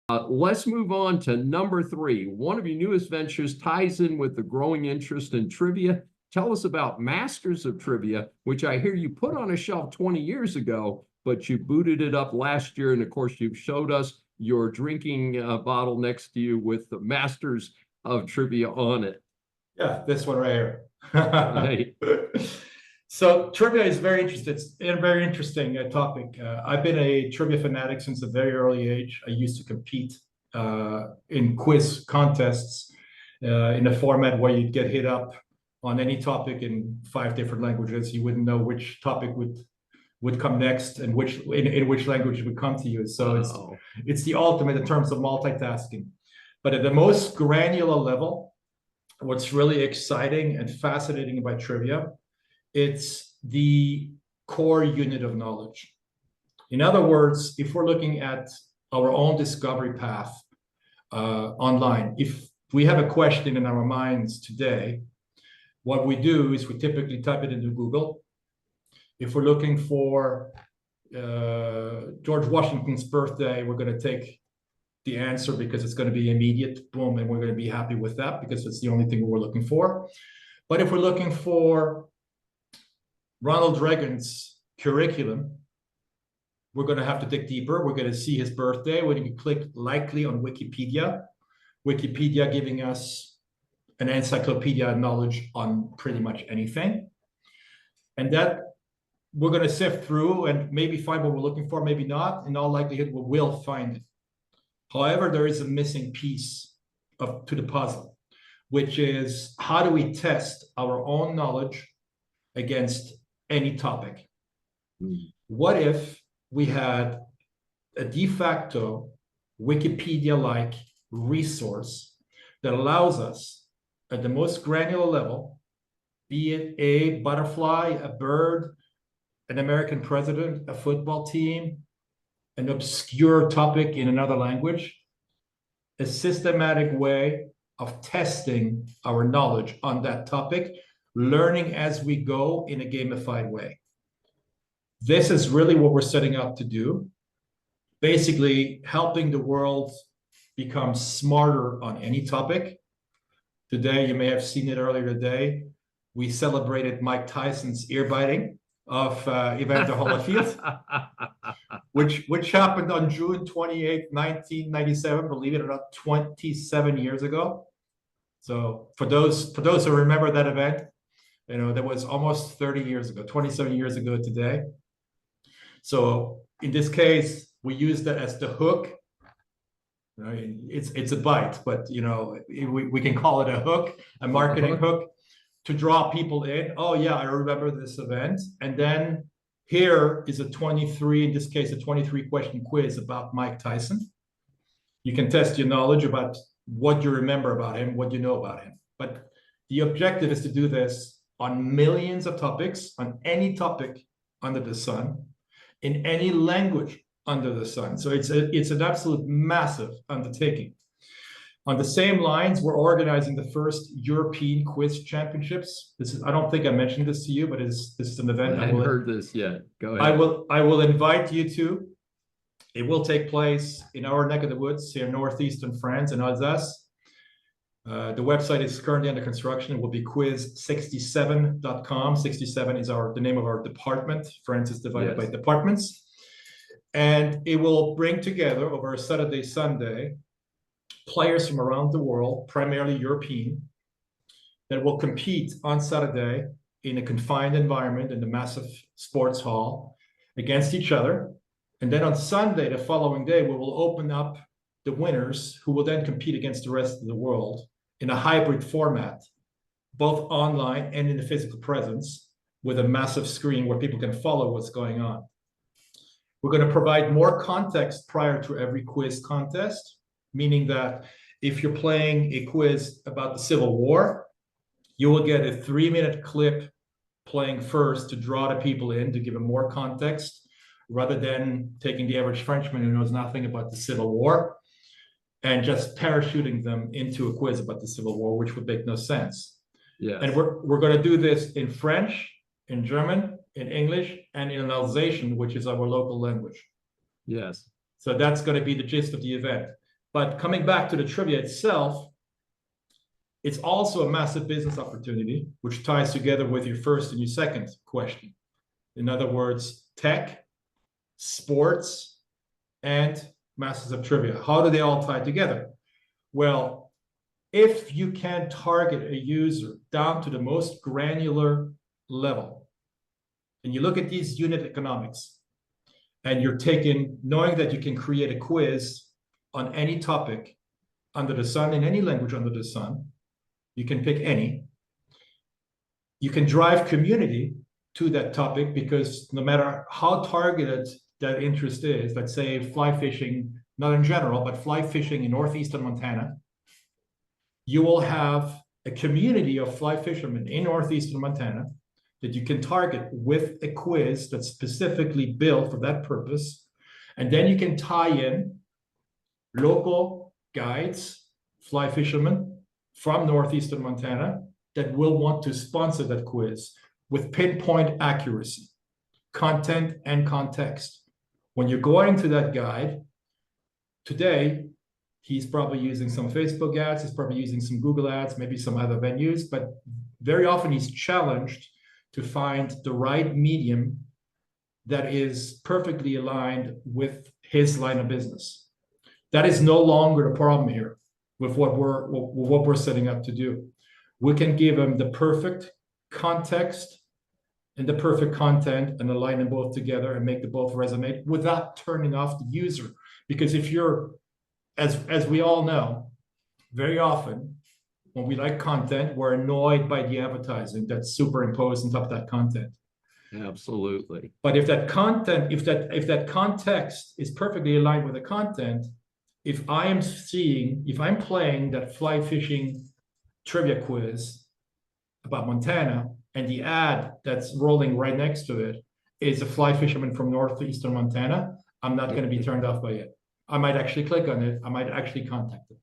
Let's move on to number three. One of your newest ventures ties in with the growing interest in trivia. Tell us about Masters of Trivia, which I hear you put on a shelf 20 years ago, but you booted it up last year. And of course, you've showed us your drinking bottle next to you with the Masters of Trivia on it. Yeah, this one right here. Right. So trivia is very interesting. It's a very interesting topic. I've been a trivia fanatic since a very early age. I used to compete in quiz contests in a format where you'd get hit up on any topic in 5 different languages. You wouldn't know which topic would come next and in which language it would come to you. So it's the ultimate in terms of multitasking. But at the most granular level, what's really exciting and fascinating about trivia, it's the core unit of knowledge. In other words, if we're looking at our own discovery path online, if we have a question in our minds today, what we do is we typically type it into Google. If we're looking for George Washington's birthday, we're going to take the answer because it's going to be immediate, boom, and we're going to be happy with that because it's the only thing we're looking for. But if we're looking for Ronald Reagan's curriculum, we're going to have to dig deeper. We're going to see his birthday. We're going to click likely on Wikipedia. Wikipedia giving us an encyclopedia of knowledge on pretty much anything. And that we're going to sift through and maybe find what we're looking for, maybe not. In all likelihood, we will find it. However, there is a missing piece to the puzzle, which is how do we test our own knowledge against any topic? What if we had a de facto Wikipedia-like resource that allows us at the most granular level, be it a butterfly, a bird, an American president, a football team, an obscure topic in another language, a systematic way of testing our knowledge on that topic, learning as we go in a gamified way. This is really what we're setting up to do, basically helping the world become smarter on any topic. Today, you may have seen it earlier today, we celebrated Mike Tyson's ear biting of Evander Holyfield, which happened on June 28, 1997, believe it or not, 27 years ago. So for those who remember that event, you know, that was almost 30 years ago, 27 years ago today. So in this case, we use that as the hook. It's a bite, but you know, we can call it a hook, a marketing hook to draw people in. Oh yeah, I remember this event. And then here is a 23, in this case, a 23 question quiz about Mike Tyson. You can test your knowledge about what you remember about him, what you know about him. But the objective is to do this on millions of topics, on any topic under the sun, in any language under the sun. So it's an absolute massive undertaking. On the same lines, we're organizing the first European Quiz Championships. I don't think I mentioned this to you, but this is an event. I haven't heard this yet. Go ahead. I will invite you to. It will take place in our neck of the woods here in northeastern France in Alsace. The website is currently under construction. It will be quiz67.com. 67 is the name of our department. France is divided by departments. And it will bring together over a Saturday, Sunday, players from around the world, primarily European, that will compete on Saturday in a confined environment in the massive sports hall against each other. And then on Sunday, the following day, we will open up the winners who will then compete against the rest of the world in a hybrid format, both online and in the physical presence, with a massive screen where people can follow what's going on. We're going to provide more context prior to every quiz contest, meaning that if you're playing a quiz about the Civil War, you will get a 3-minute clip playing first to draw the people in, to give them more context, rather than taking the average Frenchman who knows nothing about the Civil War and just parachuting them into a quiz about the Civil War, which would make no sense. Yes. And we're going to do this in French, in German, in English, and in Alsatian, which is our local language. Yes. So that's going to be the gist of the event. But coming back to the trivia itself, it's also a massive business opportunity, which ties together with your first and your second question. In other words, tech, sports, and masters of trivia. How do they all tie together? Well, if you can target a user down to the most granular level, and you look at these unit economics, and you're taking, knowing that you can create a quiz on any topic under the sun, in any language under the sun, you can pick any. You can drive community to that topic because no matter how targeted that interest is, let's say fly fishing, not in general, but fly fishing in northeastern Montana, you will have a community of fly fishermen in northeastern Montana that you can target with a quiz that's specifically built for that purpose. And then you can tie in local guides, fly fishermen from northeastern Montana that will want to sponsor that quiz with pinpoint accuracy, content and context. When you're going to that guide, today, he's probably using some Facebook ads, he's probably using some Google ads, maybe some other venues, but very often he's challenged to find the right medium that is perfectly aligned with his line of business. That is no longer the problem here with what we're setting up to do. We can give him the perfect context and the perfect content and align them both together and make them both resonate without turning off the user. Because if you're, as we all know, very often when we like content, we're annoyed by the advertising that's superimposed on top of that content. Absolutely. But if that content, if that context is perfectly aligned with the content, if I'm playing that fly fishing trivia quiz about Montana, and the ad that's rolling right next to it is a fly fisherman from northeastern Montana, I'm not going to be turned off by it. I might actually click on it. I might actually contact them.